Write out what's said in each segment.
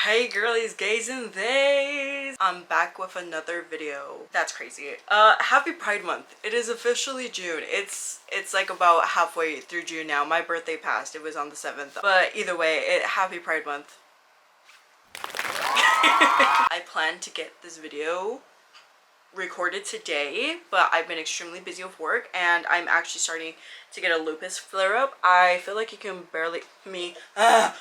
Hey girlies, gays and theys! I'm back with another video. That's crazy. Happy Pride Month. It is officially June. It's like about halfway through June now. My birthday passed. It was on the 7th. But either way, happy Pride Month. I plan to get this video recorded today, but I've been extremely busy with work and I'm actually starting to get a lupus flare-up. I feel like you can barely I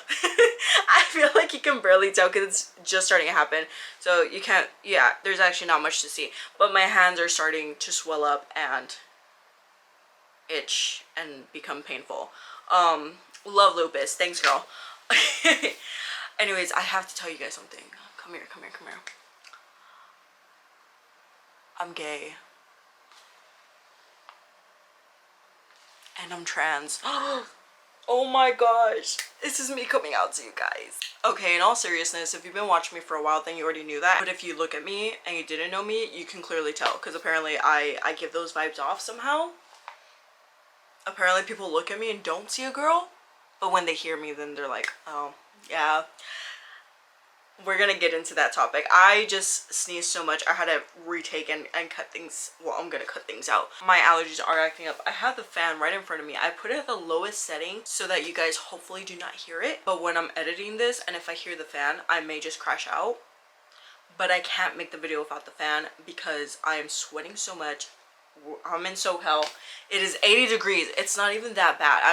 feel like you can barely tell because it's just starting to happen, so you can't, yeah, there's actually not much to see, but my hands are starting to swell up and itch and become painful. Love lupus. Thanks, girl. Anyways, I have to tell you guys something. Come here. I'm gay. And I'm trans. Oh my gosh. This is me coming out to you guys. Okay, in all seriousness, if you've been watching me for a while, then you already knew that. But if you look at me and you didn't know me, you can clearly tell. Because apparently I give those vibes off somehow. Apparently people look at me and don't see a girl. But when they hear me, then they're like, oh, yeah. We're gonna get into that topic. I just sneezed so much I had to retake and cut things. Well, I'm gonna cut things out. My allergies are acting up. I have the fan right in front of me. I put it at the lowest setting so that you guys hopefully do not hear it. But when I'm editing this and if I hear the fan, I may just crash out. But I can't make the video without the fan because I am sweating so much. I'm in SoCal. It is 80 degrees. It's not even that bad.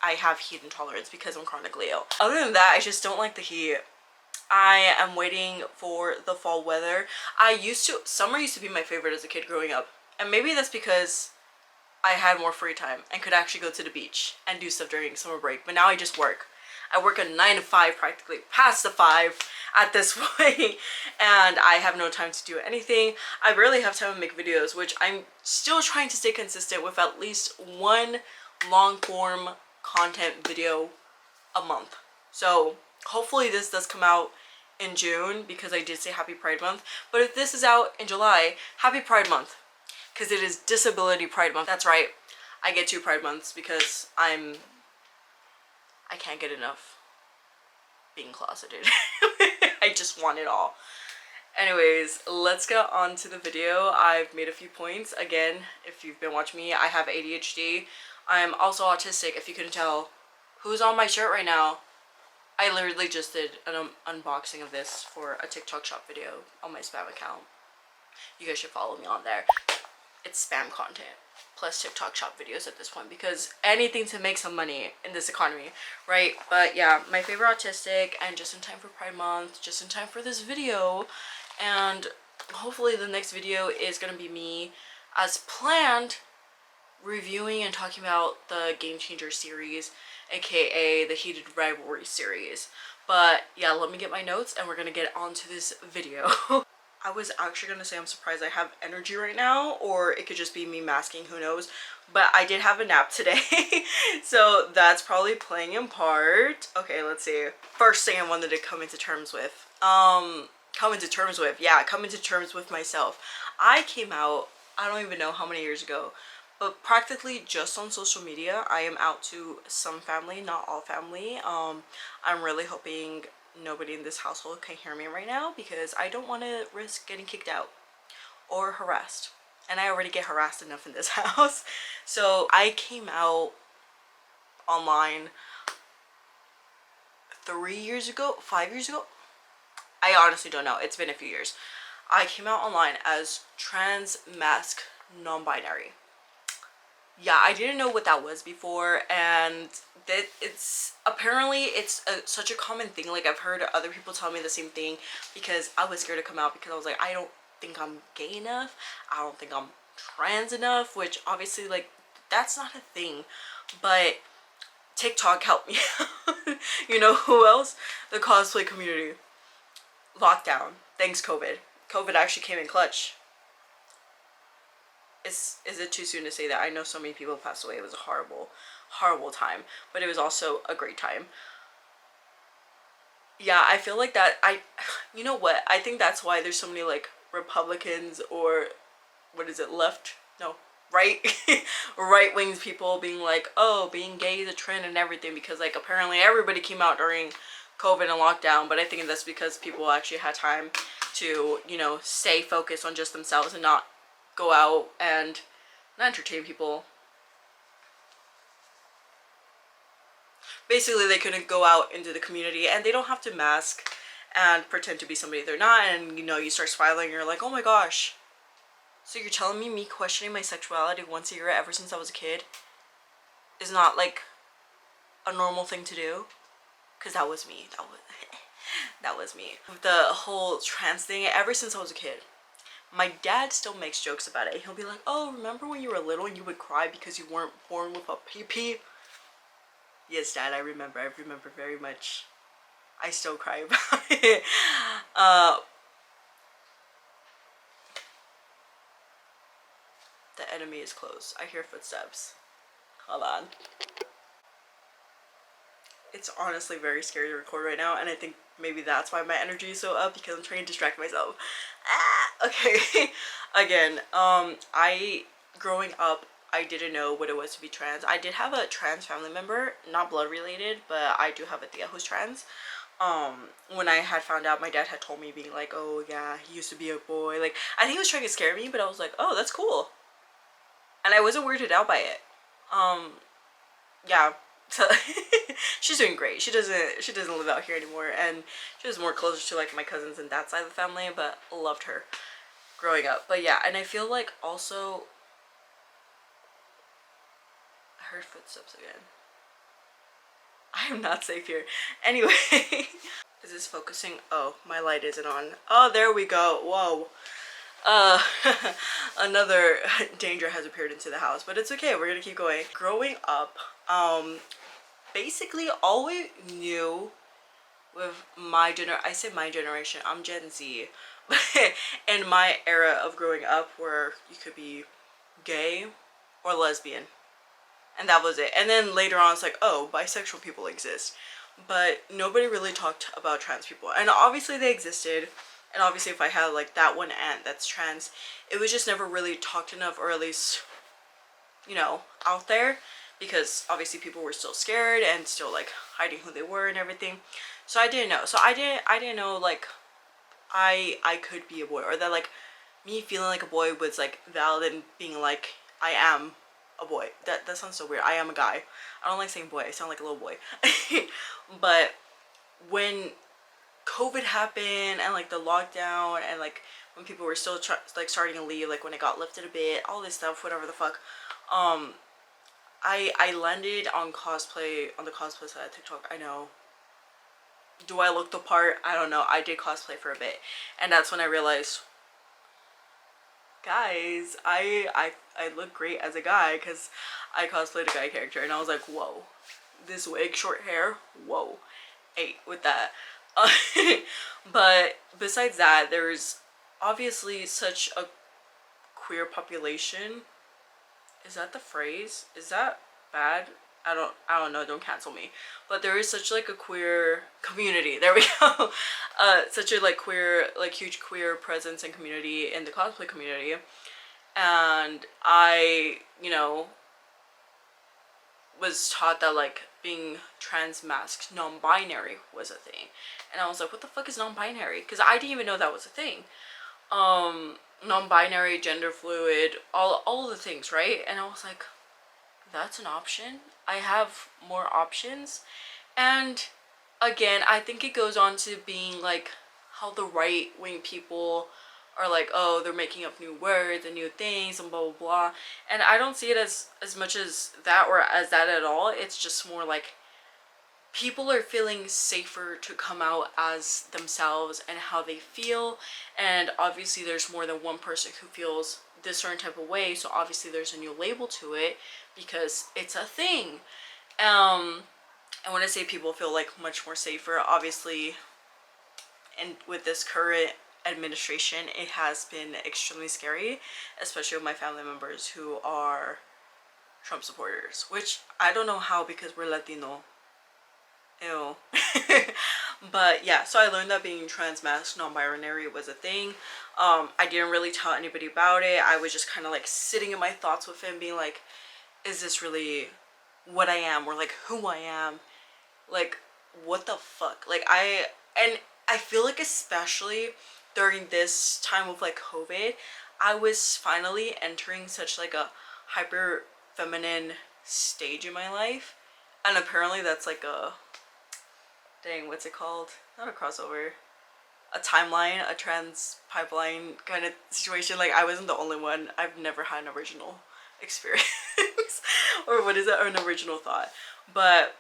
I have heat intolerance because I'm chronically ill. Other than that, I just don't like the heat. I am waiting for the fall weather. Summer used to be my favorite as a kid growing up. And maybe that's because I had more free time and could actually go to the beach and do stuff during summer break. But now I just work. I work a 9 to 5 practically, past the 5 at this point. And I have no time to do anything. I barely have time to make videos, which I'm still trying to stay consistent with at least one long form content video a month. So hopefully this does come out in June because I did say happy Pride Month. But if this is out in July, happy Pride Month because it is Disability Pride Month. That's right. I get 2 Pride Months because I can't get enough being closeted. I just want it all. Anyways, let's get on to the video. I've made a few points. Again, if you've been watching me, I have ADHD. I'm also autistic, if you couldn't tell. Who's on my shirt right now? I literally just did an unboxing of this for a TikTok shop video on my spam account. You guys should follow me on there. It's spam content plus TikTok shop videos at this point because anything to make some money in this economy, right? But yeah, my favorite autistic and just in time for Pride Month, just in time for this video. And hopefully the next video is going to be me as planned reviewing and talking about the Game Changer series, aka the Heated Rivalry series. But yeah, let me get my notes and we're gonna get on to this video. I was actually gonna say I'm surprised I have energy right now, or it could just be me masking, who knows. But I did have a nap today. So that's probably playing in part. Okay, let's see. First thing I wanted to come into terms with myself. I came out, I don't even know how many years ago, but practically just on social media. I am out to some family, not all family. I'm really hoping nobody in this household can hear me right now because I don't want to risk getting kicked out or harassed. And I already get harassed enough in this house. So I came out online 3 years ago, 5 years ago. I honestly don't know. It's been a few years. I came out online as trans, masc, non-binary. Yeah, I didn't know what that was before, and that it's such a common thing. Like, I've heard other people tell me the same thing because I was scared to come out because I was like, I don't think I'm gay enough, I don't think I'm trans enough, which obviously, like, that's not a thing. But TikTok helped me out. You know who else? The cosplay community. Lockdown. Thanks COVID. COVID actually came in clutch. Is it too soon to say that? I know so many people passed away. It was a horrible time, but it was also a great time. Yeah, I feel like that, you know what, I think that's why there's so many like Republicans or what is it, left, no, right right-wing people being like, oh, being gay is a trend and everything, because like apparently everybody came out during COVID and lockdown, but I think that's because people actually had time to, you know, stay focused on just themselves and not go out and not entertain people. Basically, they couldn't go out into the community, and they don't have to mask and pretend to be somebody they're not, and, you know, you start spiraling and you're like, oh my gosh, so you're telling me questioning my sexuality once a year ever since I was a kid is not like a normal thing to do? Because that was me. That was me. The whole trans thing, ever since I was a kid, my dad still makes jokes about it. He'll be like, oh, remember when you were little and you would cry because you weren't born with a pee-pee? Yes, Dad, I remember very much. I still cry about it. The enemy is close. I hear footsteps. Hold on. It's honestly very scary to record right now, and I think maybe that's why my energy is so up, because I'm trying to distract myself. Okay. Again, growing up, I didn't know what it was to be trans. I did have a trans family member, not blood related, but I do have a tia who's trans. When I had found out, my dad had told me, being like, oh yeah, he used to be a boy. Like, I think he was trying to scare me, but I was like, oh, that's cool. And I wasn't weirded out by it. Yeah. So she's doing great. She doesn't live out here anymore, and she was more closer to like my cousins and that side of the family, but loved her growing up. But yeah, and I feel like also I heard footsteps again. I am not safe here. Anyway, is this focusing? Oh, my light isn't on. Oh, there we go. Whoa. Another danger has appeared into the house, but it's okay. We're gonna keep going. Growing up, basically all we knew with I say my generation, I'm Gen Z, but in my era of growing up, where you could be gay or lesbian, and that was it. And then later on, it's like, oh, bisexual people exist, but nobody really talked about trans people. And obviously they existed, and obviously if I had like that one aunt that's trans, it was just never really talked enough, or at least, you know, out there, because obviously people were still scared and still like hiding who they were and everything. So I didn't know. So I didn't know like I could be a boy, or that like me feeling like a boy was like valid, and being like I am a boy. That sounds so weird. I am a guy. I don't like saying boy. I sound like a little boy. But when COVID happened, and like the lockdown, and like when people were still like starting to leave, like when it got lifted a bit, all this stuff, whatever the fuck, I landed on cosplay, on the cosplay side of TikTok. I know. Do I look the part? I don't know. I did cosplay for a bit, and that's when I realized, guys, I look great as a guy, because I cosplayed a guy character, and I was like, whoa, this wig, short hair, whoa, ate with that. But besides that, there's obviously such a queer population. Is that the phrase? Is that bad? I don't know, don't cancel me. But there is such like a queer community. There we go. Such a like queer, like huge queer presence and community in the cosplay community. And I, you know, was taught that like being trans masked, non-binary was a thing. And I was like, what the fuck is non-binary? Because I didn't even know that was a thing. Non-binary, gender fluid, all of the things, right? And I was like, that's an option. I have more options. And again, I think it goes on to being like how the right-wing people are like, oh, they're making up new words and new things and blah blah blah. And I don't see it as much as that, or as that at all. It's just more like people are feeling safer to come out as themselves and how they feel. And obviously there's more than one person who feels this certain type of way, so obviously there's a new label to it because it's a thing. And when I say people feel like much more safer, obviously, and with this current administration, it has been extremely scary, especially with my family members who are Trump supporters, which I don't know how, because we're Latino. Ew. But yeah, so I learned that being trans masked, non-binary was a thing. I didn't really tell anybody about it. I was just kind of like sitting in my thoughts with him, being like, is this really what I am, or like who I am? Like, what the fuck? Like and I feel like especially during this time of like COVID, I was finally entering such like a hyper feminine stage in my life. And apparently that's like a, dang, what's it called? Not a crossover. A timeline, a trans pipeline kind of situation. Like I wasn't the only one. I've never had an original experience or what is it, or an original thought. But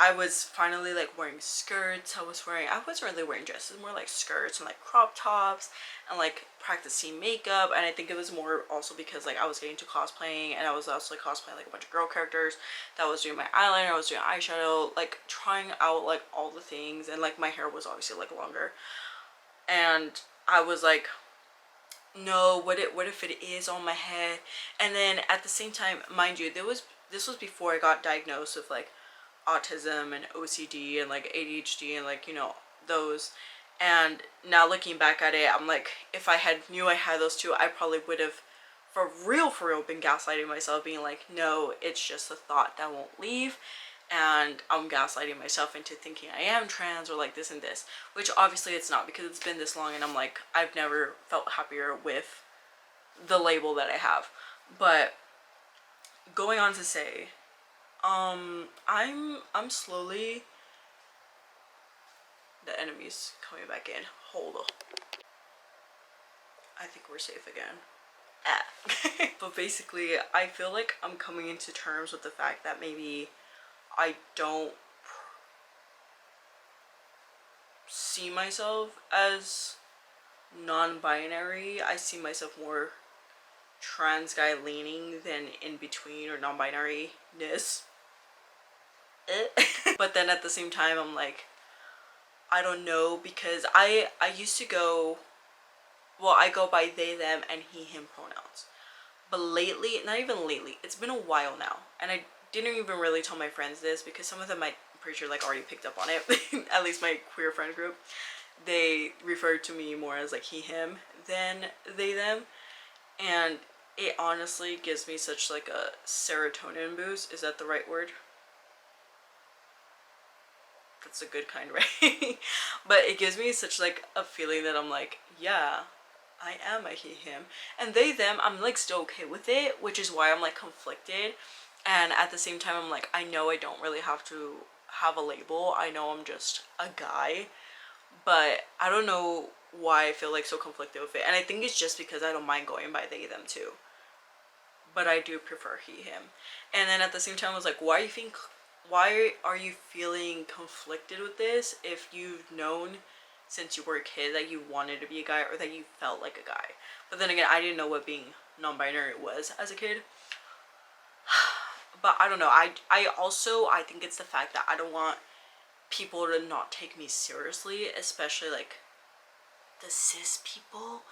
I was finally like wearing skirts. I wasn't really wearing dresses, more like skirts and like crop tops and like practicing makeup. And I think it was more also because like I was getting into cosplaying, and I was also like cosplaying like a bunch of girl characters. That was doing my eyeliner, I was doing eyeshadow, like trying out like all the things. And like my hair was obviously like longer, and I was like, no, what if it is on my head? And then at the same time, mind you, this was before I got diagnosed with like autism and OCD and like ADHD and like, you know, those. And now looking back at it, I'm like, if I had knew I had those two, I probably would have for real been gaslighting myself, being like, no, it's just a thought that won't leave, and I'm gaslighting myself into thinking I am trans or like this and this, which obviously it's not, because it's been this long and I'm like, I've never felt happier with the label that I have. But going on to say, I'm slowly, the enemy's coming back in. Hold on. I think we're safe again. Ah. But basically, I feel like I'm coming into terms with the fact that maybe I don't see myself as non-binary. I see myself more trans guy leaning than in between or non-binary-ness. But then at the same time, I'm like, I don't know, because I used to go, well, I go by they, them, and he, him pronouns. But lately, not even lately, it's been a while now, and I didn't even really tell my friends this, because some of them, I'm pretty sure, like, already picked up on it. At least my queer friend group. They refer to me more as like he, him than they, them. And it honestly gives me such like a serotonin boost. Is that the right word? That's a good kind, right? But it gives me such like a feeling that I'm like, yeah, I am a he, him. And they, them, I'm like still okay with it, which is why I'm like conflicted. And at the same time, I'm like, I know I don't really have to have a label. I know I'm just a guy. But I don't know why I feel like so conflicted with it. And I think it's just because I don't mind going by they, them too. But I do prefer he, him. And then at the same time, I was like, why are you feeling conflicted with this if you've known since you were a kid that you wanted to be a guy, or that you felt like a guy? But then again, I didn't know what being non-binary was as a kid. But I don't know. I think it's the fact that I don't want people to not take me seriously, especially like the cis people,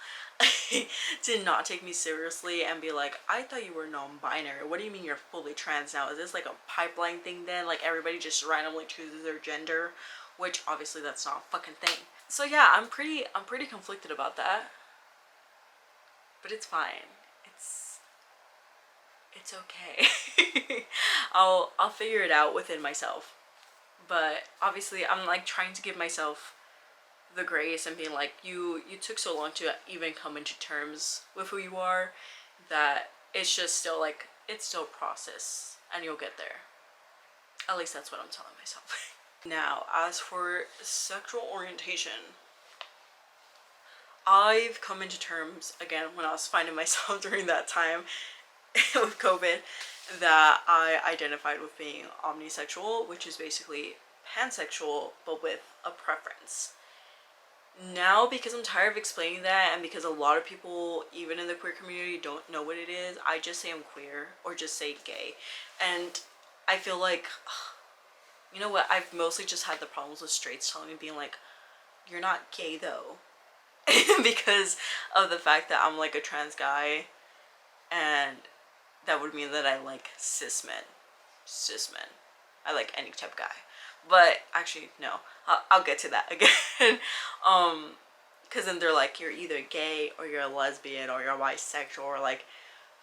to not take me seriously and be like, I thought you were non-binary. What do you mean you're fully trans now? Is this like a pipeline thing then? Like everybody just randomly chooses their gender, which obviously that's not a fucking thing. So yeah, I'm pretty conflicted about that. But it's fine. It's okay. I'll figure it out within myself. But obviously I'm like trying to give myself the grace and being like, you took so long to even come into terms with who you are, that it's just still like, it's still a process and you'll get there. At least that's what I'm telling myself. Now, as for sexual orientation, I've come into terms again when I was finding myself during that time with COVID, that I identified with being omnisexual, which is basically pansexual but with a preference. Now, because I'm tired of explaining that, and because a lot of people even in the queer community don't know what it is, I just say I'm queer or just say gay. And I feel like, you know what, I've mostly just had the problems with straights telling me, being like, you're not gay though. Because of the fact that I'm like a trans guy, and that would mean that I like cis men. I like any type of guy. But actually, no. I'll get to that again. Because then they're like, you're either gay or you're a lesbian or you're bisexual or like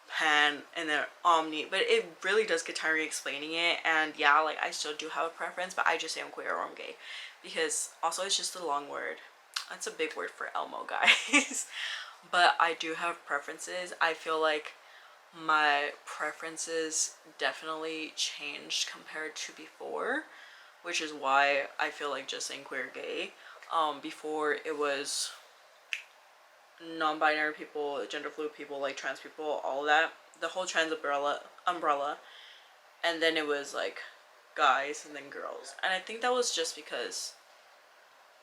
pan and then omni, but it really does get tiring explaining it. And yeah, like I still do have a preference, but I just say I'm queer or I'm gay, because also it's just a long word. That's a big word for Elmo, guys. But I do have preferences. I feel like my preferences definitely changed compared to before, which is why I feel like just saying queer, gay. Before it was non-binary people, gender fluid people, like trans people, all of that, the whole trans umbrella, and then it was like guys and then girls. And I think that was just because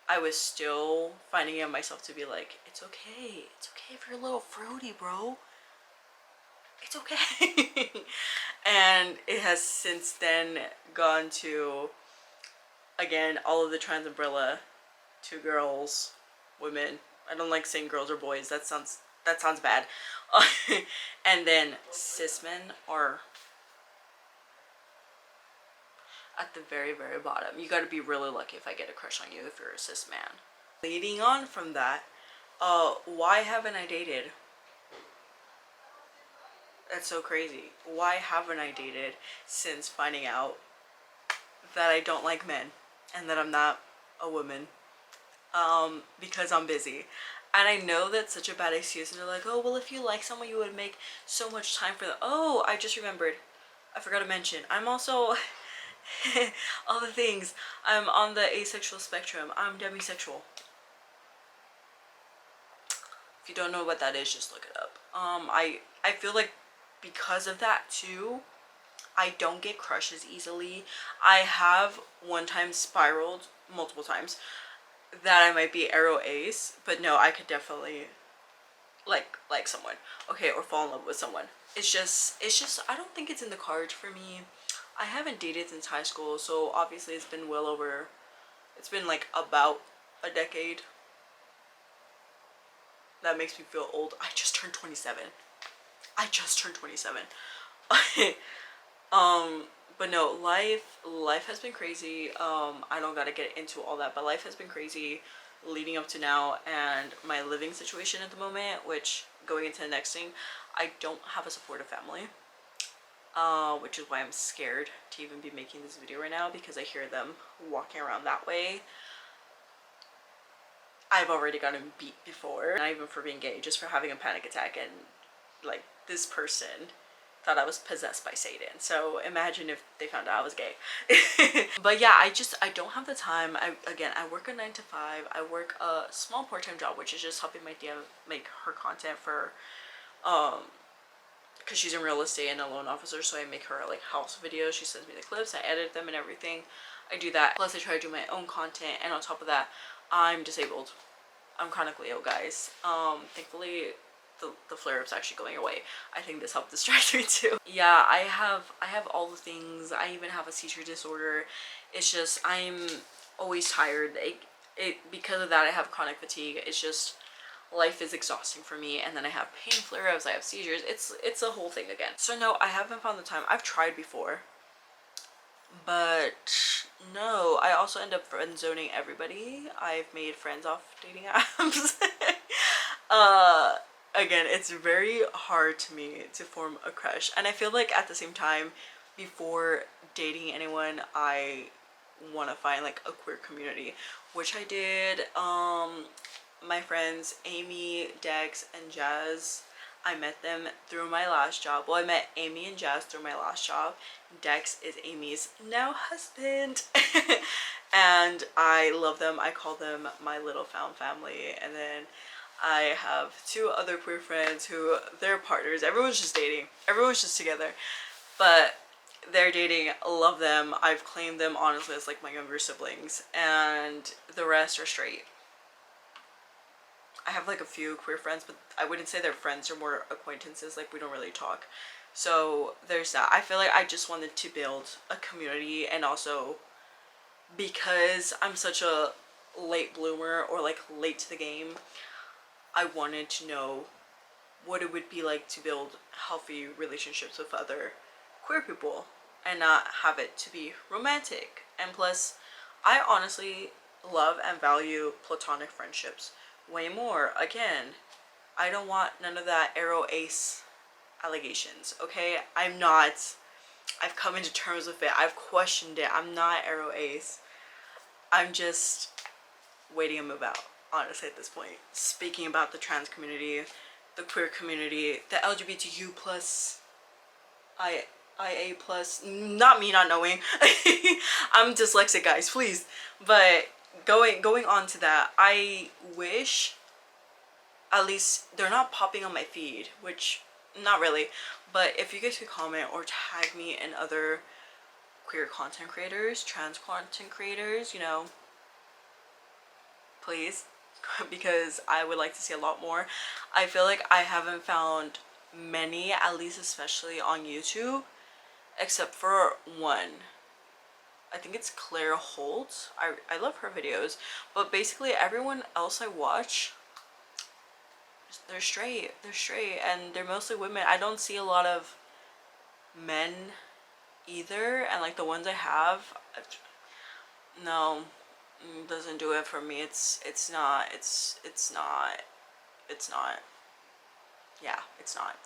I was still finding it myself to be like, it's okay if you're a little fruity, bro, it's okay. And it has since then gone to, again, all of the trans umbrella, to girls, women. I don't like saying girls or boys. That sounds bad. And then cis men are at the very, very bottom. You gotta be really lucky if I get a crush on you if you're a cis man. Leading on from that, why haven't I dated? That's so crazy. Why haven't I dated since finding out that I don't like men and that I'm not a woman? Because I'm busy. And I know that's such a bad excuse, and they're like, oh, well, if you like someone, you would make so much time for them. Oh, I just remembered. I forgot to mention. I'm also all the things. I'm on the asexual spectrum. I'm demisexual. If you don't know what that is, just look it up. I feel like because of that too, I don't get crushes easily. I have one time spiraled multiple times that I might be arrow ace, but no, I could definitely like someone, okay, or fall in love with someone. It's just I don't think it's in the cards for me. I haven't dated since high school, so obviously it's been it's been like about a decade. That makes me feel old. I just turned 27. But no, life has been crazy. I don't gotta get into all that, but life has been crazy leading up to now, and my living situation at the moment, which going into the next thing, I don't have a supportive family, which is why I'm scared to even be making this video right now, because I hear them walking around that way. I've already gotten beat before, not even for being gay, just for having a panic attack, and like this person thought I was possessed by Satan. So imagine if they found out I was gay. But yeah, I don't have the time. I work a 9 to 5. I work a small part-time job, which is just helping my DM make her content for because she's in real estate and a loan officer, so I make her like house videos. She sends me the clips, I edit them and everything. I do that, plus I try to do my own content, and on top of that, I'm disabled. I'm chronically ill, guys. Thankfully the flare-ups actually going away. I think this helped distract me too. Yeah, I have all the things. I even have a seizure disorder. It's just I'm always tired. Because of that, I have chronic fatigue. It's just life is exhausting for me, and then I have pain flare-ups, I have seizures. It's a whole thing again. So no, I haven't found the time. I've tried before, but no. I also end up friend zoning everybody. I've made friends off dating apps. Again, it's very hard to me to form a crush, and I feel like at the same time, before dating anyone, I want to find like a queer community, which I did. My friends Amy, Dex, and Jazz, I met them through my last job. Well, I met Amy and Jazz through my last job. Dex is Amy's now husband. And I love them. I call them my little found family. And then I have 2 other queer friends who they're partners. Everyone's just dating. Everyone's just together. But they're dating. Love them. I've claimed them honestly as like my younger siblings. And the rest are straight. I have like a few queer friends, but I wouldn't say they're friends, or more acquaintances. Like we don't really talk. So there's that. I feel like I just wanted to build a community, and also because I'm such a late bloomer, or like late to the game, I wanted to know what it would be like to build healthy relationships with other queer people and not have it to be romantic. And plus, I honestly love and value platonic friendships way more. Again, I don't want none of that arrow ace allegations, okay? I'm not. I've come into terms with it. I've questioned it. I'm not Arrow Ace. I'm just waiting to move out, honestly, at this point. Speaking about the trans community, the queer community, the LGBTQ plus, IA plus, not me not knowing. I'm dyslexic, guys, please. But going on to that, I wish at least they're not popping on my feed, which not really, but if you guys could comment or tag me in other queer content creators, trans content creators, you know, please, because I would like to see a lot more. I feel like I haven't found many, at least especially on YouTube, except for one. I think it's Claire Holt. I love her videos, but basically everyone else I watch, they're straight, and they're mostly women. I don't see a lot of men either, and like the ones I have, no, doesn't do it for me. It's not, yeah, it's not.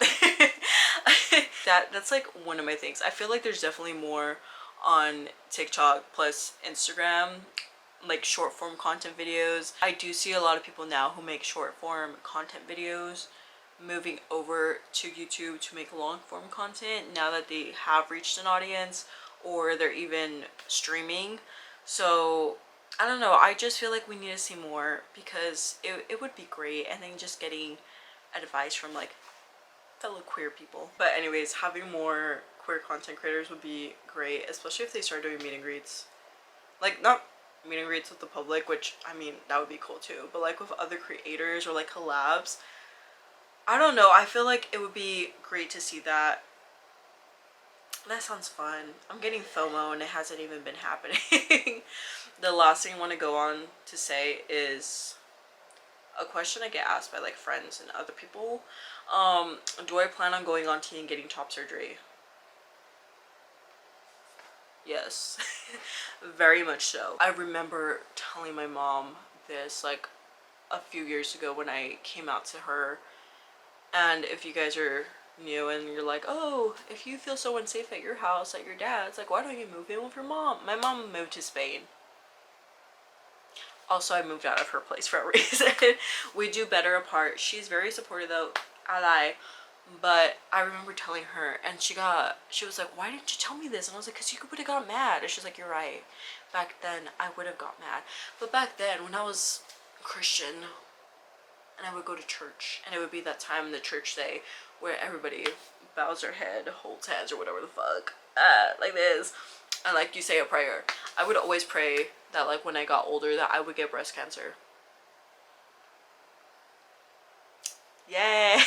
That's like one of my things. I feel like there's definitely more on TikTok plus Instagram, like short form content videos. I do see a lot of people now who make short form content videos moving over to YouTube to make long form content now that they have reached an audience or they're even streaming. So I don't know, I just feel like we need to see more because it would be great. And then just getting advice from like fellow queer people. But anyways, having more queer content creators would be great, especially if they start doing meet and greets. Like, not meet and greets with the public, which I mean that would be cool too, but like with other creators or like collabs. I don't know, I feel like it would be great to see that. That sounds fun. I'm getting FOMO and it hasn't even been happening. The last thing I want to go on to say is a question I get asked by like friends and other people. Do I plan on going on T and getting top surgery? Yes. Very much so. I remember telling my mom this like a few years ago when I came out to her. And if you guys are new and you're like, oh, if you feel so unsafe at your house, at your dad's, like, why don't you move in with your mom? My mom moved to Spain. Also, I moved out of her place for a reason. We do better apart. She's very supportive though, ally. But I remember telling her, and she was like, why didn't you tell me this? And I was like, because you would have got mad. And she's like, you're right. Back then, I would have got mad. But back then, when I was Christian, and I would go to church, and it would be that time in the church day where everybody bows their head, holds hands, or whatever the fuck, like this, and like you say a prayer. I would always pray that like when I got older that I would get breast cancer. Yay.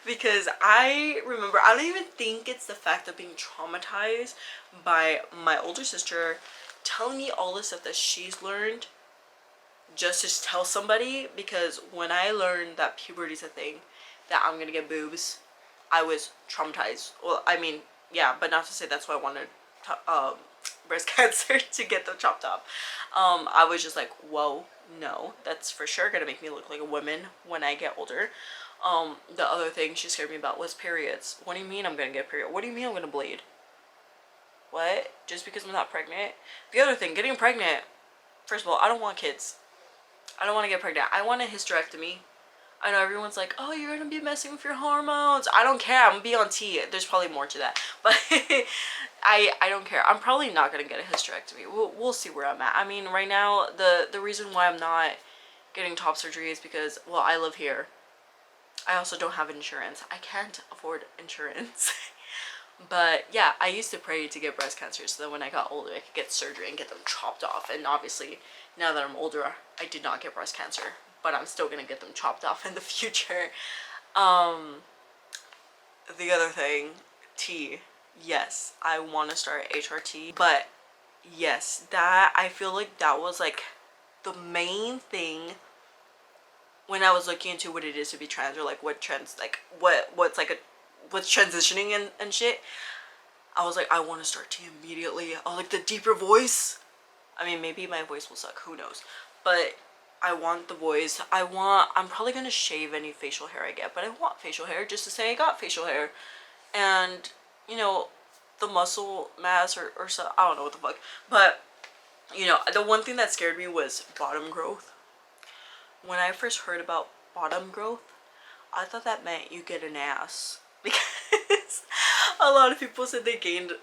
Because I remember, I don't even think it's the fact of being traumatized by my older sister telling me all the stuff that she's learned just to tell somebody, because when I learned that puberty's a thing, that I'm gonna get boobs, I was traumatized. Well, I mean, yeah, but not to say that's why I wanted breast cancer to get them chopped off. I was just like, whoa, no, that's for sure gonna make me look like a woman when I get older. The other thing she scared me about was periods. What do you mean I'm gonna get a period? What do you mean I'm gonna bleed? What? Just because I'm not pregnant? The other thing, getting pregnant, first of all, I don't want kids. I don't want to get pregnant. I want a hysterectomy. I know everyone's like, oh, you're gonna be messing with your hormones. I don't care. I'm gonna be on T. There's probably more to that, but I don't care. I'm probably not gonna get a hysterectomy. We'll see where I'm at. I mean, right now the reason why I'm not getting top surgery is because, well, I live here. I also don't have insurance. I can't afford insurance. But yeah, I used to pray to get breast cancer so that when I got older I could get surgery and get them chopped off. And obviously now that I'm older, I did not get breast cancer, but I'm still gonna get them chopped off in the future. The other thing, T, yes, I want to start HRT, but yes, that, I feel like that was like the main thing when I was looking into what it is to be trans, or like what trans, like what's like what's transitioning and shit. I was like, I want to start T immediately. I was like, the deeper voice, I mean, maybe my voice will suck, who knows, but I want the boys. I'm probably gonna shave any facial hair I get, but I want facial hair just to say I got facial hair. And, you know, the muscle mass or so, I don't know what the fuck. But, you know, the one thing that scared me was bottom growth. When I first heard about bottom growth, I thought that meant you get an ass. Because a lot of people said they gained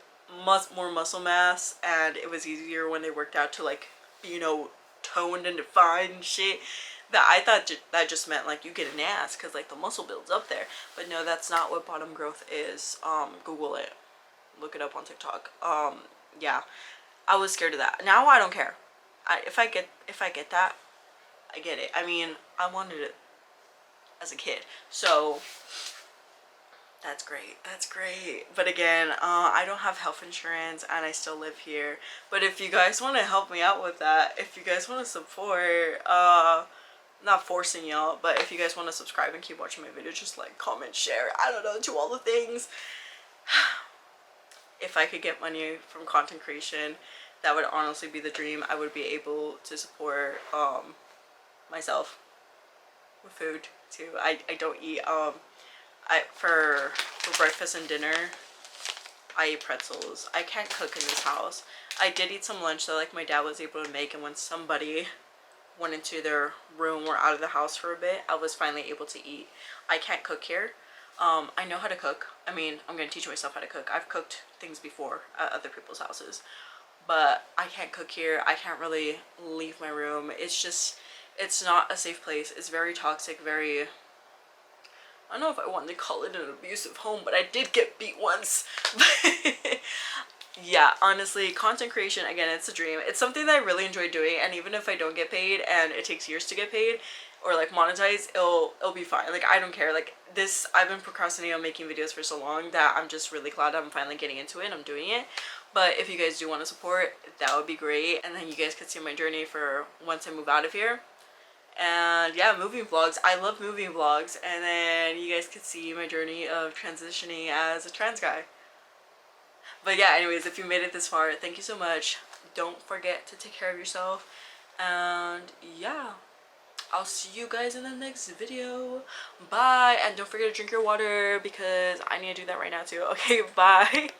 more muscle mass and it was easier when they worked out to, like, you know, toned and defined and shit. That I thought that just meant like you get an ass because like the muscle builds up there. But no, that's not what bottom growth is. Google it, look it up on TikTok. Yeah, I was scared of that. Now I don't care. If I get that, I get it. I mean, I wanted it as a kid, so that's great. That's great. But again, I don't have health insurance and I still live here. But if you guys want to help me out with that, if you guys want to support, not forcing y'all, but if you guys want to subscribe and keep watching my videos, just like, comment, share, I don't know, do all the things. If I could get money from content creation, that would honestly be the dream. I would be able to support myself with food too. I don't eat for breakfast and dinner, I eat pretzels. I can't cook in this house. I did eat some lunch that like my dad was able to make, and when somebody went into their room or out of the house for a bit, I was finally able to eat. I can't cook here. I know how to cook. I mean, I'm gonna teach myself how to cook. I've cooked things before at other people's houses, but I can't cook here. I can't really leave my room. It's just, it's not a safe place. It's very toxic, very, I don't know if I want to call it an abusive home, but I did get beat once. Yeah, honestly, content creation, again, it's a dream. It's something that I really enjoy doing, and even if I don't get paid and it takes years to get paid or like monetize, it'll be fine. Like, I don't care. Like, this, I've been procrastinating on making videos for so long that I'm just really glad I'm finally getting into it and I'm doing it. But if you guys do want to support, that would be great, and then you guys could see my journey for once I move out of here. And yeah, moving vlogs. I love moving vlogs, and then you guys could see my journey of transitioning as a trans guy. But yeah, anyways, if you made it this far, thank you so much. Don't forget to take care of yourself, and yeah, I'll see you guys in the next video. Bye. And don't forget to drink your water because I need to do that right now too. Okay, bye.